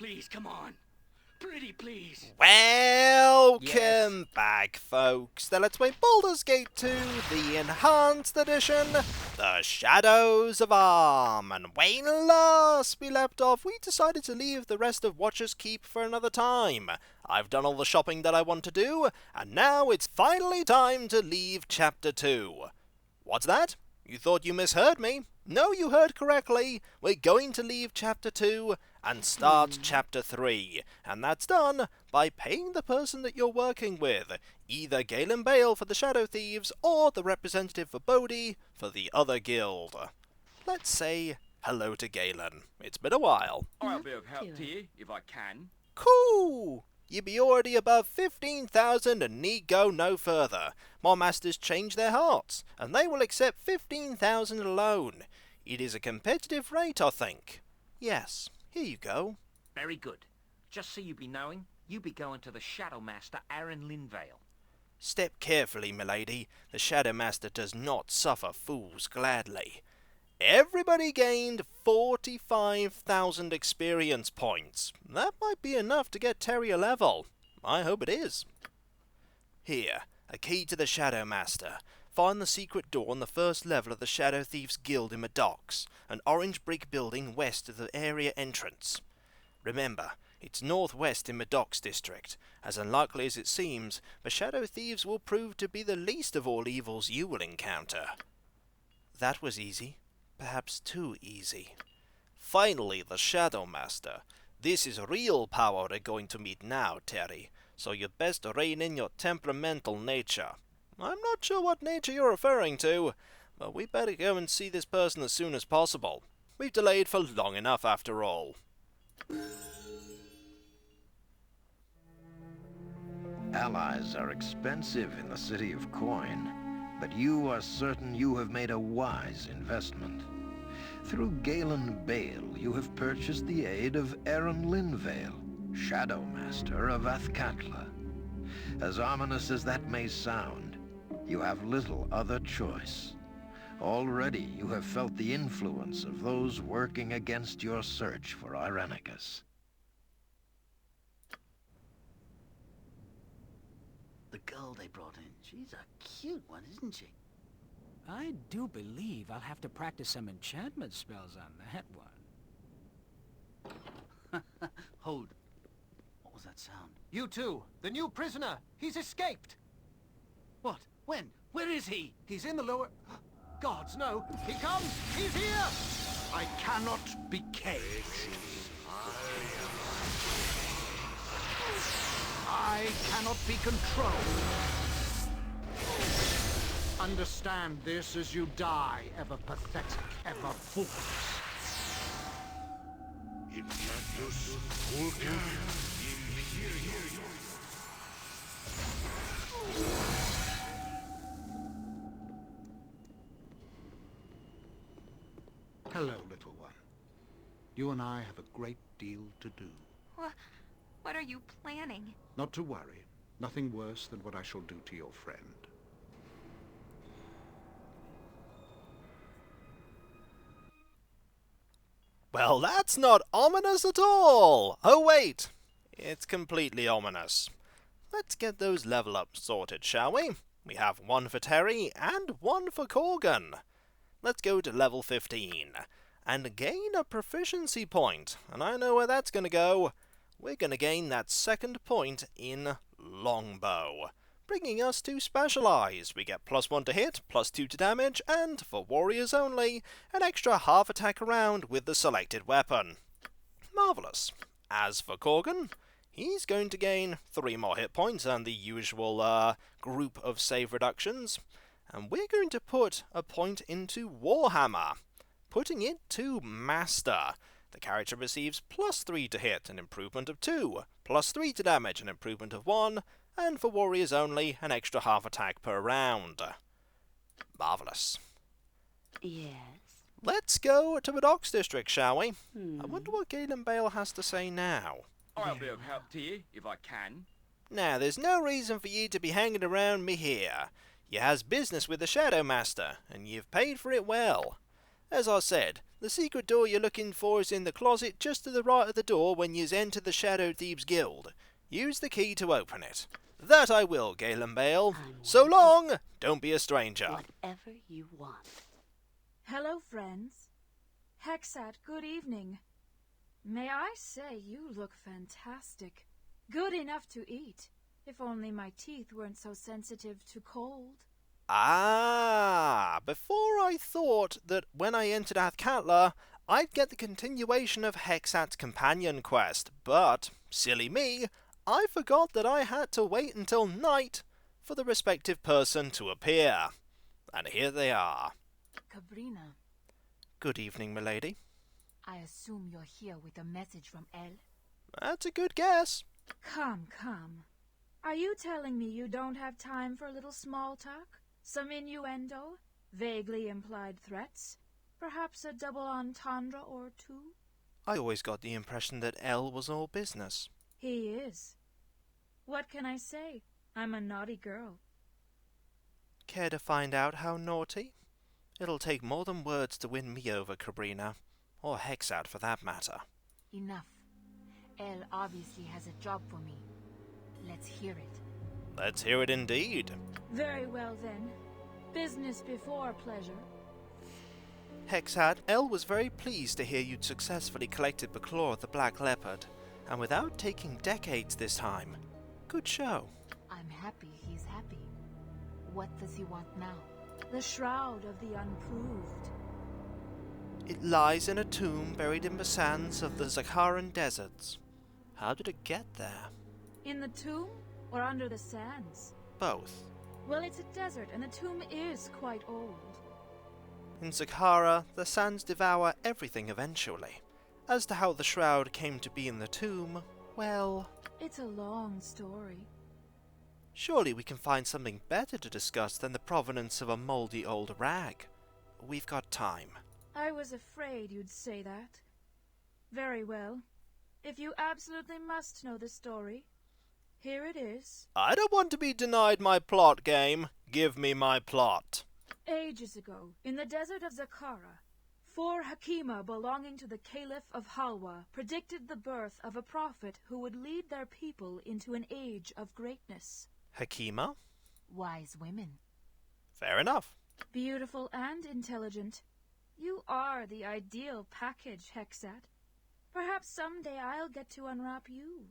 Please, come on. Pretty please. Welcome back, folks, to Let's Play Baldur's Gate 2, the Enhanced Edition, The Shadows of Arm. And when last we left off, we decided to leave the rest of Watcher's Keep for another time. I've done all the shopping that I want to do, and now it's finally time to leave Chapter 2. What's that? You thought you misheard me? No, you heard correctly. We're going to leave Chapter 2 and start Chapter 3. And that's done by paying the person that you're working with. Either Galen Bale for the Shadow Thieves or the representative for Bodhi for the other guild. Let's say hello to Galen. It's been a while. I'll be of help to you, if I can. Cool! You be already above 15,000 and need go no further. My masters change their hearts, and they will accept 15,000 alone. It is a competitive rate, I think. Yes, here you go. Very good. Just so you be knowing, you be going to the Shadow Master Aaron Linvale. Step carefully, milady. The Shadow Master does not suffer fools gladly. Everybody gained 45,000 experience points. That might be enough to get Terry a level. I hope it is. Here, a key to the Shadow Master. Find the secret door on the first level of the Shadow Thieves Guild in the docks, an orange brick building west of the area entrance. Remember, it's northwest in the docks district. As unlikely as it seems, the Shadow Thieves will prove to be the least of all evils you will encounter. That was easy. Perhaps too easy. Finally, the Shadow Master. This is real power we're going to meet now, Terry, so you best rein in your temperamental nature. I'm not sure what nature you're referring to, but we better go and see this person as soon as possible. We've delayed for long enough after all. Allies are expensive in the city of Coin, but you are certain you have made a wise investment. Through Galen Bale, you have purchased the aid of Aaron Linvale, Shadow Master of Athkatla. As ominous as that may sound, you have little other choice. Already you have felt the influence of those working against your search for Irenicus. The girl they brought in, she's a cute one, isn't she? I do believe I'll have to practice some enchantment spells on that one. Hold. What was that sound? You two, the new prisoner. He's escaped. What? When? Where is he? He's in the lower... Gods, no. He comes. He's here. I cannot be caged. I cannot be controlled. Understand this as you die, ever pathetic, ever fools. Hello, little one. You and I have a great deal to do. What are you planning? Not to worry. Nothing worse than what I shall do to your friend. Well, that's not ominous at all! Oh wait, it's completely ominous. Let's get those level ups sorted, shall we? We have one for Terry and one for Corgan. Let's go to level 15 and gain a proficiency point, and I know where that's going to go. We're going to gain that second point in Longbow, bringing us to Specialize. We get +1 to hit, +2 to damage, and, for warriors only, an extra half attack around with the selected weapon. Marvellous. As for Corgan, he's going to gain 3 more hit points and the usual group of save reductions. And we're going to put a point into Warhammer, putting it to Master. The character receives +3 to hit, an improvement of 2, +3 to damage, an improvement of 1, and for warriors only, an extra half attack per round. Marvellous. Yes? Let's go to the Docks District, shall we? I wonder what Galen Bale has to say now. I'll be of help to you, if I can. Now, there's no reason for you to be hanging around me here. You has business with the Shadow Master, and you've paid for it well. As I said, The secret door you're looking for is in the closet just to the right of the door when you enter the Shadow Thieves Guild. Use the key to open it. That I will, Galen Bale. So long! Don't be a stranger. Whatever you want. Hello, friends. Hexxat, good evening. May I say you look fantastic. Good enough to eat, if only my teeth weren't so sensitive to cold. Ah, before I thought that when I entered Athkatla, I'd get the continuation of Hexxat's companion quest, but, silly me, I forgot that I had to wait until night for the respective person to appear. And here they are. Cabrina, Good evening, milady. I assume you're here with a message from El? That's a good guess. Come. Are you telling me you don't have time for a little small talk? Some innuendo? Vaguely implied threats? Perhaps a double entendre or two? I always got the impression that Elle was all business. He is. What can I say? I'm a naughty girl. Care to find out how naughty? It'll take more than words to win me over, Cabrina. Or Hexxat, for that matter. Enough. El obviously has a job for me. Let's hear it. Let's hear it indeed. Very well then. Business before pleasure. Hexxat, Elle was very pleased to hear you'd successfully collected the claw of the Black Leopard, and without taking decades this time. Good show. I'm happy he's happy. What does he want now? The Shroud of the Unproved. It lies in a tomb buried in the sands of the Zakharan deserts. How did it get there? In the tomb or under the sands? Both. Well, it's a desert and the tomb is quite old. In Zakhara, the sands devour everything eventually. As to how the shroud came to be in the tomb, well... It's a long story. Surely we can find something better to discuss than the provenance of a mouldy old rag. We've got time. I was afraid you'd say that. Very well. If you absolutely must know the story, here it is. I don't want to be denied my plot, game. Give me my plot. Ages ago, in the desert of Zakhara, 4 Hakima belonging to the Caliph of Halwa predicted the birth of a prophet who would lead their people into an age of greatness. Hakima? Wise women. Fair enough. Beautiful and intelligent. You are the ideal package, Hexxat. Perhaps someday I'll get to unwrap you.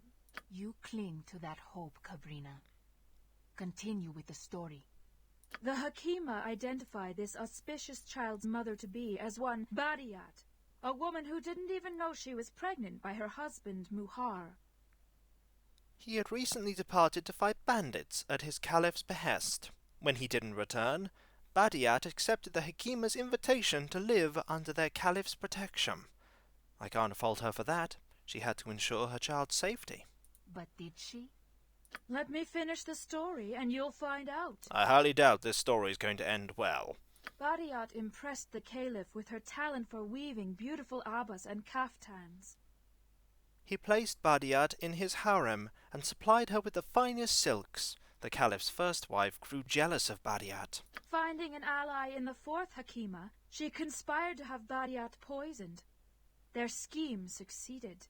You cling to that hope, Cabrina. Continue with the story. The Hakima identify this auspicious child's mother-to-be as one Badiat, a woman who didn't even know she was pregnant by her husband, Muhar. He had recently departed to fight bandits at his caliph's behest. When he didn't return, Badiat accepted the Hakima's invitation to live under their caliph's protection. I can't fault her for that. She had to ensure her child's safety. But did she? Let me finish the story and you'll find out. I highly doubt this story is going to end well. Badiat impressed the caliph with her talent for weaving beautiful abbas and kaftans. He placed Badiat in his harem and supplied her with the finest silks. The caliph's first wife grew jealous of Badiat. Finding an ally in the 4th Hakima, she conspired to have Badiat poisoned. Their scheme succeeded.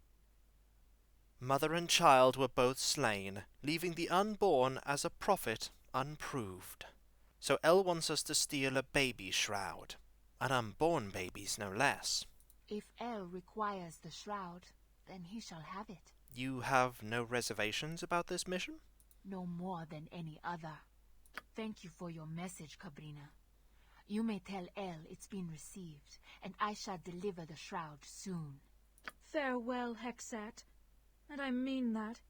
Mother and child were both slain, leaving the unborn as a prophet unproved. So El wants us to steal a baby shroud. An unborn baby's no less. If El requires the shroud, then he shall have it. You have no reservations about this mission? No more than any other. Thank you for your message, Cabrina. You may tell El it's been received, and I shall deliver the shroud soon. Farewell, Hexxat. And I mean that.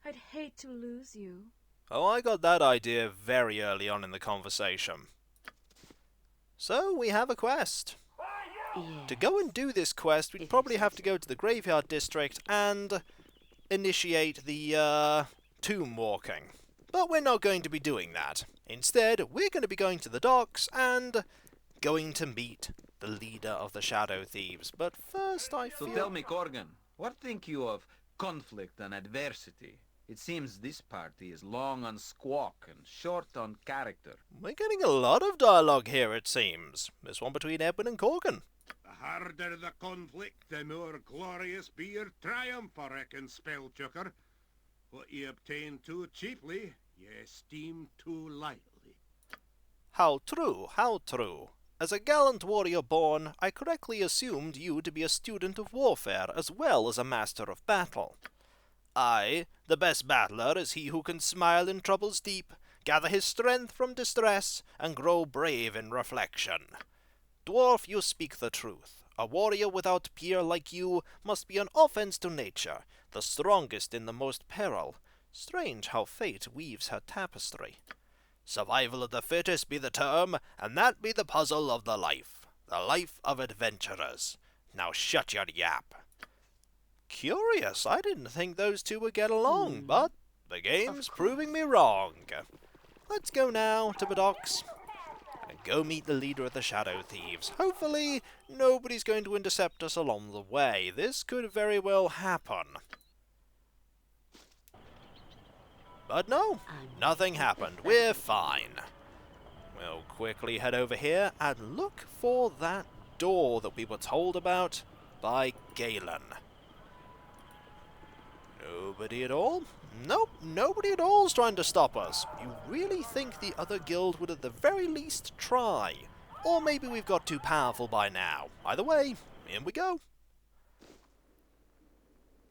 I'd hate to lose you. Oh, I got that idea very early on in the conversation. So, we have a quest. Yes. To go and do this quest, we'd probably have to go to the Graveyard District and initiate the, tomb walking. But we're not going to be doing that. Instead, we're going to be going to the docks and going to meet the leader of the Shadow Thieves. But first, I feel... So tell me, Corgan, what think you of conflict and adversity? It seems this party is long on squawk and short on character. We're getting a lot of dialogue here, it seems. This one between Edwin and Corgan. The harder the conflict, the more glorious be your triumph, I reckon, spell-chucker. What ye obtain too cheaply, ye esteem too lightly. How true, how true. As a gallant warrior born, I correctly assumed you to be a student of warfare as well as a master of battle. Aye, the best battler is he who can smile in troubles deep, gather his strength from distress, and grow brave in reflection. Dwarf, you speak the truth. A warrior without peer like you must be an offense to nature, the strongest in the most peril. Strange how fate weaves her tapestry. Survival of the fittest be the term, and that be the puzzle of the life of adventurers. Now shut your yap. Curious, I didn't think those two would get along, but the game's proving me wrong. Let's go now to the docks and go meet the leader of the Shadow Thieves. Hopefully, nobody's going to intercept us along the way. This could very well happen. But no, nothing happened. We're fine. We'll quickly head over here and look for that door that we were told about by Galen. Nobody at all? Nope, nobody at all is trying to stop us. You really think the other guild would at the very least try? Or maybe we've got too powerful by now. Either way, in we go.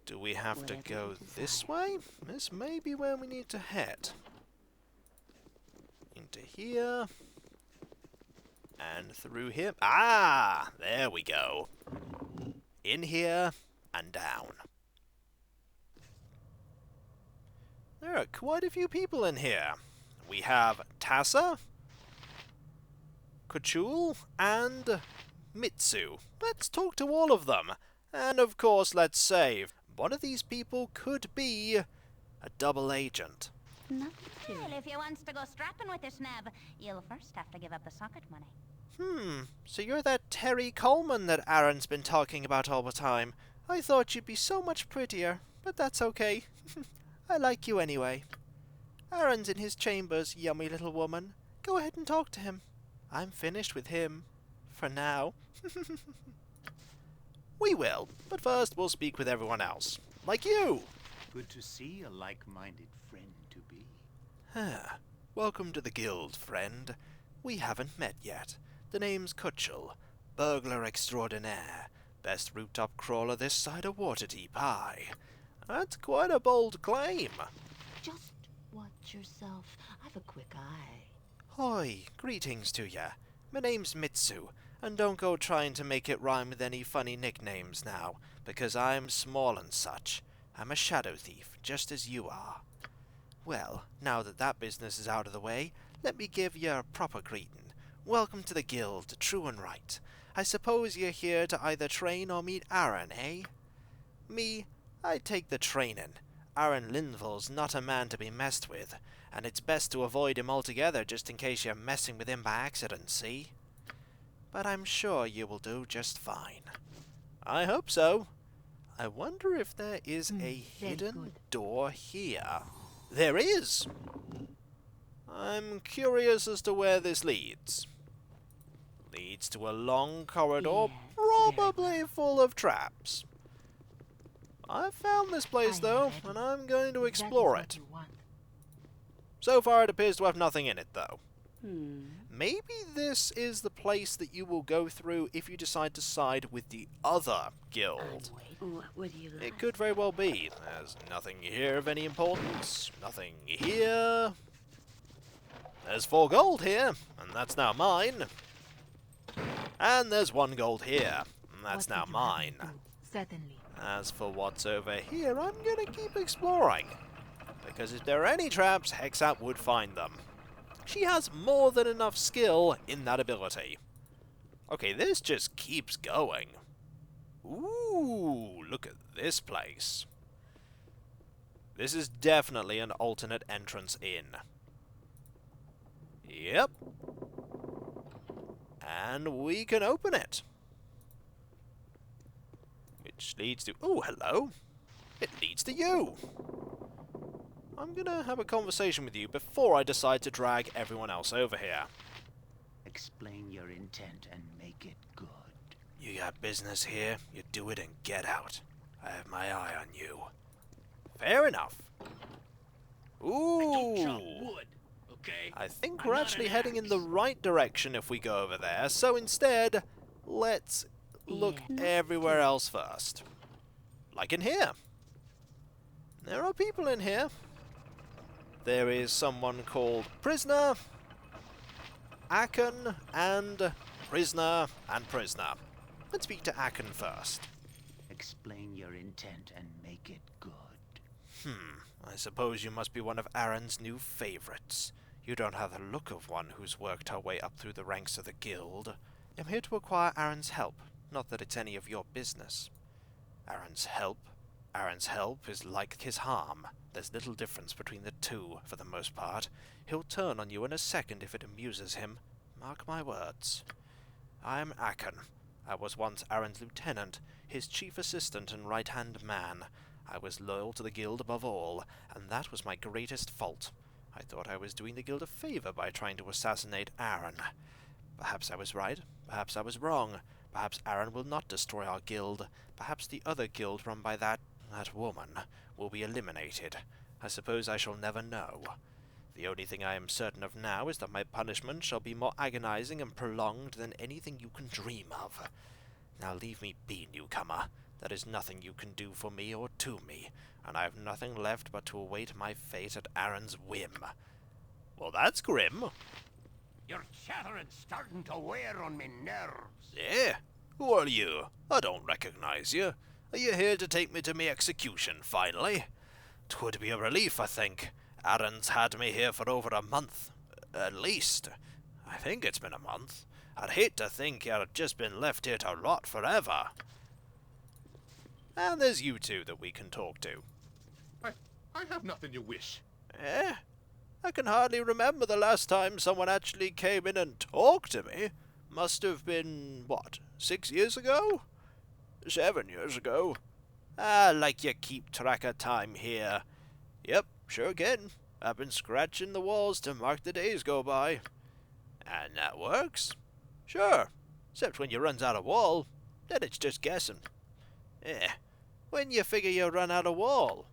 Do we have to go this way? This may be where we need to head. Into here. And through here. Ah! There we go. In here and down. There are quite a few people in here. We have Tassa, Kuchul, and Mitsu. Let's talk to all of them. And of course, let's save. One of these people could be a double agent. Well, if you wants to go strapping with this nab, you'll first have to give up the socket money. So you're that Terry Coleman that Aaron's been talking about all the time. I thought you'd be so much prettier, but that's okay. I like you anyway. Aaron's in his chambers, yummy little woman. Go ahead and talk to him. I'm finished with him. For now. We will, but first we'll speak with everyone else. Like you! Good to see a like-minded friend to be. Welcome to the guild, friend. We haven't met yet. The name's Kuchul, burglar extraordinaire. Best rooftop crawler this side of Waterdeep High. That's quite a bold claim. Just watch yourself. I've a quick eye. Hoi, greetings to ya. My name's Mitsu, and don't go trying to make it rhyme with any funny nicknames now, because I'm small and such. I'm a shadow thief, just as you are. Well, now that that business is out of the way, let me give you a proper greeting. Welcome to the guild, true and right. I suppose you're here to either train or meet Aaron, eh? Me, I take the training. Aaron Linville's not a man to be messed with, and it's best to avoid him altogether just in case you're messing with him by accident, see? But I'm sure you will do just fine. I hope so. I wonder if there is a hidden door here. There is! I'm curious as to where this leads. Leads to a long corridor, probably full of traps. I've found this place, though, and I'm going to explore it. So far, it appears to have nothing in it, though. Maybe this is the place that you will go through if you decide to side with the other guild. What would you like? It could very well be. There's nothing here of any importance. Nothing here. There's 4 gold here, and that's now mine. And there's 1 gold here, and that's now mine. Certainly. As for what's over here, I'm gonna keep exploring. Because if there are any traps, Hexxat would find them. She has more than enough skill in that ability. Okay, this just keeps going. Ooh, look at this place. This is definitely an alternate entrance in. Yep. And we can open it. Which leads to... Oh, hello. It leads to you. I'm gonna have a conversation with you before I decide to drag everyone else over here. Explain your intent and make it good. You got business here, you do it and get out. I have my eye on you. Fair enough. Don't chop Ooh. wood, okay? I think I'm we're not actually an heading in the axe. right direction if we go over there, so instead, let's look everywhere else first. Like in here. There are people in here. There is someone called Prisoner, Aken, and Prisoner, and Prisoner. Let's speak to Aken first. Explain your intent and make it good. I suppose you must be one of Aaron's new favorites. You don't have the look of one who's worked her way up through the ranks of the guild. I'm here to acquire Aaron's help, not that it's any of your business. Aaron's help? Aaron's help is like his harm. There's little difference between the two, for the most part. He'll turn on you in a second if it amuses him. Mark my words. I'm Aken. I was once Aaron's lieutenant, his chief assistant and right-hand man. I was loyal to the guild above all, and that was my greatest fault. I thought I was doing the guild a favor by trying to assassinate Aaron. Perhaps I was right, perhaps I was wrong. Perhaps Aaron will not destroy our guild. Perhaps the other guild run by that woman will be eliminated. I suppose I shall never know. The only thing I am certain of now is that my punishment shall be more agonizing and prolonged than anything you can dream of. Now leave me be, newcomer. There is nothing you can do for me or to me, and I have nothing left but to await my fate at Aaron's whim. Well, that's grim. Your chattering's starting to wear on me nerves. Yeah? Who are you? I don't recognize you. Are you here to take me to me execution, finally? 'Twould be a relief, I think. Aaron's had me here for over a month. At least. I think it's been a month. I'd hate to think I'd just been left here to rot forever. And there's you two that we can talk to. I have nothing you wish. Eh? I can hardly remember the last time someone actually came in and talked to me. Must have been, what, 6 years ago? 7 years ago. Like you keep track of time here. Yep, sure can. I've been scratching the walls to mark the days go by. And that works? Sure. Except when you runs out of wall, then it's just guessing. When you figure you run out of wall?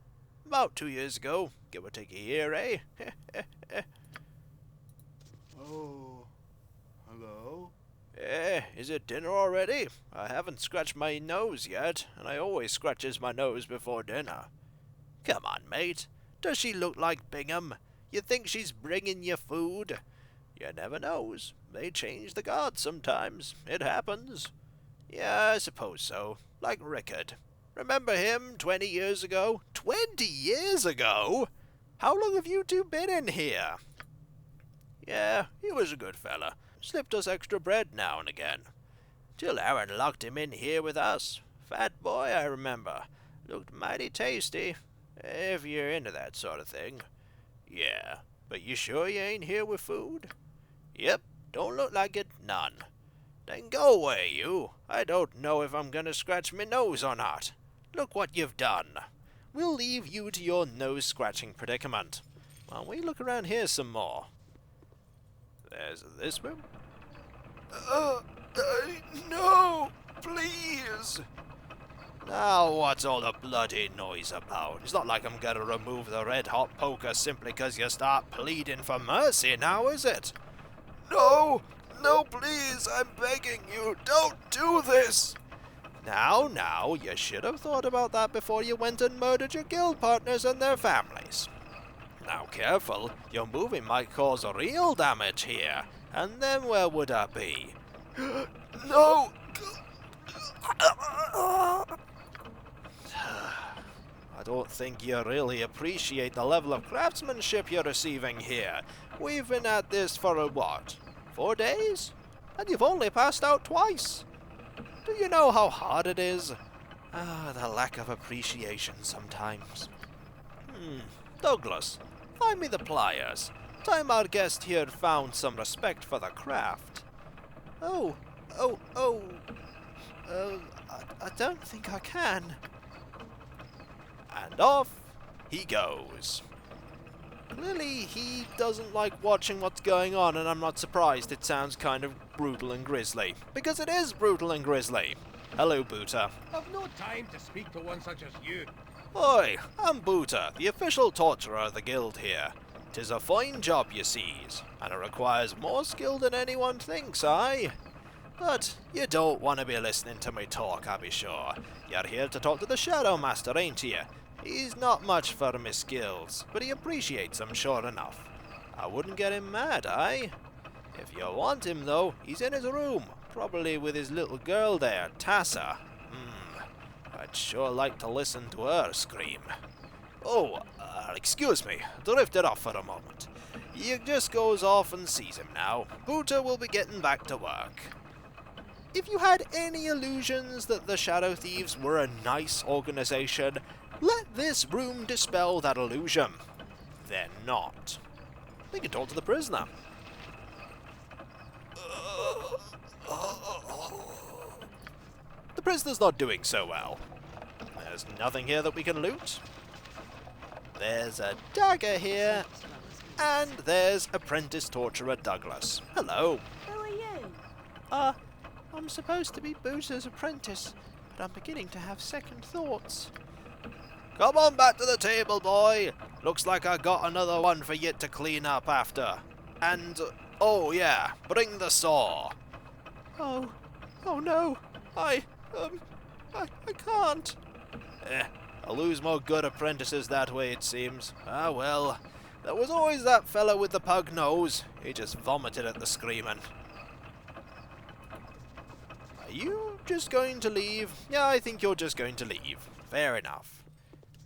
About 2 years ago, give or take a year, eh? Oh, hello? Is it dinner already? I haven't scratched my nose yet, and I always scratches my nose before dinner. Come on, mate. Does she look like Bingham? You think she's bringing you food? You never knows. They change the guards sometimes. It happens. Yeah, I suppose so. Like Rickard. Remember him 20 years ago? 20 years ago? How long have you two been in here? Yeah, he was a good fella. Slipped us extra bread now and again. Till Aaron locked him in here with us. Fat boy, I remember. Looked mighty tasty. If you're into that sort of thing. Yeah, but you sure you ain't here with food? Yep, don't look like it, none. Then go away, you. I don't know if I'm gonna scratch me nose or not. Look what you've done. We'll leave you to your nose-scratching predicament, while we look around here some more. There's this room. No, please. Now, what's all the bloody noise about? It's not like I'm gonna remove the red-hot poker simply 'cause you start pleading for mercy now, is it? No, please, I'm begging you, don't do this. Now, you should have thought about that before you went and murdered your guild partners and their families. Now, careful, your moving might cause real damage here, and then where would I be? No! I don't think you really appreciate the level of craftsmanship you're receiving here. We've been at this for, what, 4 days? And you've only passed out twice. Do you know how hard it is? The lack of appreciation sometimes. Douglas, find me the pliers. Time our guest here found some respect for the craft. I don't think I can. And off he goes. Clearly he doesn't like watching what's going on, and I'm not surprised. It sounds kind of brutal and grisly, because it is brutal and grisly. Hello, Boota. I've no time to speak to one such as you. Oi, I'm Boota, the official torturer of the guild here. 'Tis a fine job, you sees, and it requires more skill than anyone thinks, aye? But you don't want to be listening to me talk, I be sure. You're here to talk to the Shadow Master, ain't you? He's not much for me skills, but he appreciates them sure enough. I wouldn't get him mad, aye? If you want him, though, he's in his room, probably with his little girl there, Tassa. I'd sure like to listen to her scream. Oh, excuse me, drifted off for a moment. You just goes off and sees him now. Boota will be getting back to work. If you had any illusions that the Shadow Thieves were a nice organization, let this room dispel that illusion. They're not. We can talk to the prisoner. The prisoner's not doing so well. There's nothing here that we can loot. There's a dagger here, and there's apprentice torturer Douglas. Hello. Who are you? I'm supposed to be Boota's apprentice, but I'm beginning to have second thoughts. Come on back to the table, boy. Looks like I got another one for you to clean up after. And, oh yeah, bring the saw. Oh no, I can't. I lose more good apprentices that way, it seems. Ah well, there was always that fellow with the pug nose. He just vomited at the screaming. Are you just going to leave? Yeah, I think you're just going to leave. Fair enough.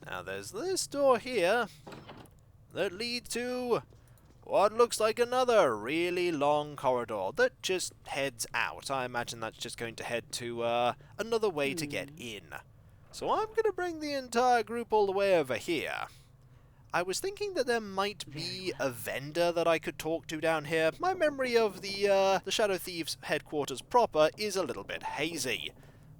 Now there's this door here that leads to what looks like another really long corridor that just heads out. I imagine that's just going to head to another way to get in. So I'm going to bring the entire group all the way over here. I was thinking that there might be a vendor that I could talk to down here. My memory of the Shadow Thieves headquarters proper is a little bit hazy,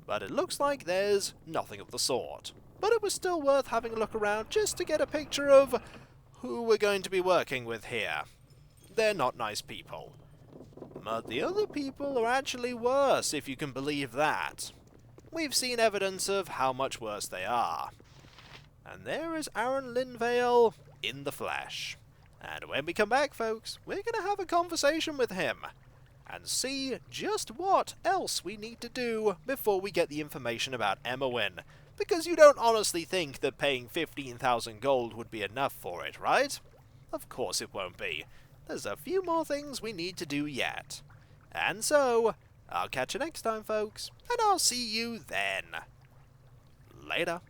but it looks like there's nothing of the sort. But it was still worth having a look around just to get a picture of who we're going to be working with here. They're not nice people. But the other people are actually worse, if you can believe that. We've seen evidence of how much worse they are. And there is Aaron Linvale in the flesh. And when we come back, folks, we're going to have a conversation with him and see just what else we need to do before we get the information about Imoen. Because you don't honestly think that paying 15,000 gold would be enough for it, right? Of course it won't be. There's a few more things we need to do yet. And so, I'll catch you next time, folks, and I'll see you then. Later.